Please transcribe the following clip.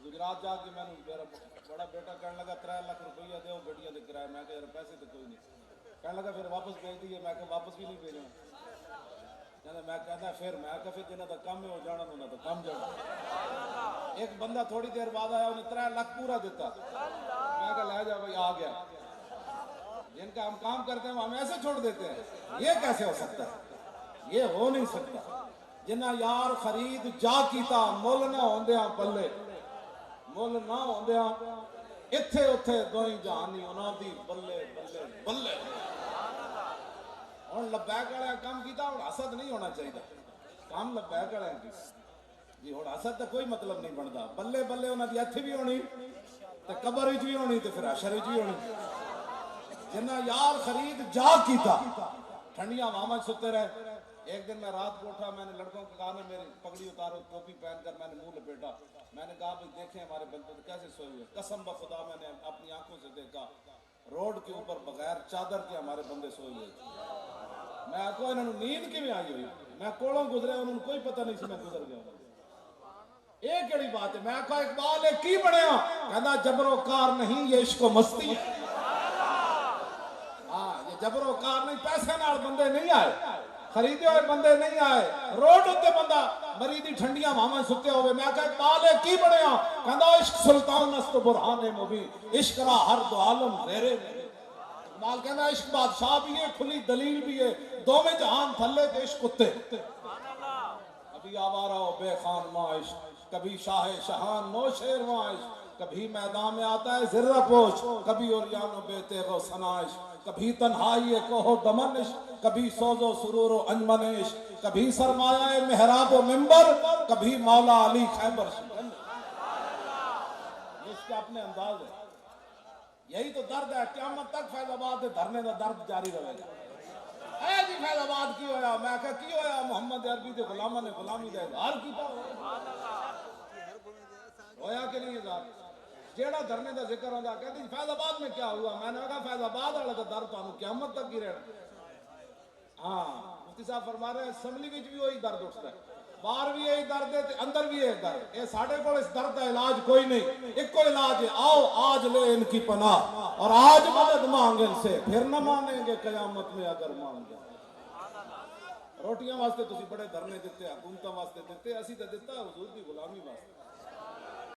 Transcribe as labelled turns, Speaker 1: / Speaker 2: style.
Speaker 1: गुजरात जाके मैंने मेरा बड़ा बेटा कहने लगा 3 लाख रुपया दो गड्डियां दे किराए। मैं कहा यार पैसे तो कोई नहीं। कहने लगा फिर वापस भेज दिए। मैं कहा वापस भी नहीं भेजना। मैं कहता फिर मैं कहा फिर जिन्हों का काम है वो जाना उन्होंने तो काम जाना। एक बंदा थोड़ी देर बाद आया उन्हें 3 लाख पूरा देता। मैं कहा ले जा भाई आ गया। जिनका हम काम करते हैं हम ऐसे छोड़ देते हैं, ये कैसे हो सकता है? ये हो नहीं सकता। जिन्ना यार खरीद जा कीता मुल ना होंदे पल्ले, मुल ना होंदे इत्थे उत्थे दोई जहान नहीं उन्हां दी बल्ले बल्ले बल्ले। हुण लबैक वाले काम कीता, हुण हसद नहीं होना चाहिए। काम लबैक वाले की जी हुण हसद का कोई मतलब नहीं बनता। बल्ले बल्ले उन्हां दी इत्थे भी होनी ते कबर विच भी होनी ते फिर हशर विच भी होनी। जिन्ना यार खरीद जा कीता ठंडियां हवावां सुते रहे। एक दिन मैं रात को उठा, मैंने लड़कों को कहा ना मेरी पगड़ी उतारो, टोपी पहनकर मैंने मुंह लपेटा। मैंने कहा भाई देखें हमारे बंदे कैसे सोए हुए। कसम बखुदा मैंने अपनी आंखों से देखा रोड के ऊपर बगैर चादर के हमारे बंदे सोए हुए। मैं आखो इन्होंने नींद किवें आई हुई। मैं कोलों गुजरे उन्होंने कोई पता नहीं सी मैं गुजर गया। ये केड़ी बात है? मैं आखो इकबाल की बनया? कहना जबरोकार नहीं ये इश्क मस्ती है। हाँ ये जबरोकार नहीं, पैसे नाल बंदे नहीं आए, खरीदे हुए बंदे नहीं आए। रोड उत्ते बंदा मरी दी ठंडियां हवावां सुते होवे। मैं कहा इकबाल की बनया? कहंदा इश्क सुल्तान अस्त बुरहान मुबीन, इश्क रा हर दो आलम जेरे। इकबाल कहंदा इश्क बादशाह भी है खुली दलील भी है, दोवें जहान थल्ले ते इश्क उत्ते। कभी आवारा हो बेखान माइश, कभी शाह शहान नो शेर माइश, कभी मैदान में आता है जिर्रा पोश, कभी ओरियानो बेतेगो सनाइश, कभी तन्हाई कोहो दमनिश, कभी सोजो सुरूरो अंजमनिश, कभी सरमाया मेहराब मिंबर, कभी मौला अली खैबर शिकन। इसके अपने अंदाज है। यही तो दर्द है। क़यामत तक फैज़ाबाद धरने का दर्द जारी रहेगा। ऐ जी फैज़ाबाद की होया? मैं कहा की होया? मोहम्मद अरबी के गुलामा ने गुलामी का इजहार किया होया कि नहीं? इजहार जेड़ा धरने का जिक्र होता कहती फैज़ाबाद में क्या हुआ? मैंने कहा फैज़ाबाद वाला तो दर्द तुहानू क़यामत तक ही रहना। हाँ मुफ्ती साहब फरमा रहे असम्बली में भी वही दर्द उठता है, बाहर भी यही दर्द है अंदर भी यही दर्द। ये साढ़े को इस दर्द का इलाज कोई नहीं, एक को इलाज है आओ आज ले इनकी पनाह और आज मदद मांगे इनसे, फिर न मानेंगे क़यामत में अगर मांगे। रोटियां वास्ते तुसी बड़े धरने दिते, हुकूमतां वास्ते दिते, असी तो दिता हुजूर की गुलामी वास्ते।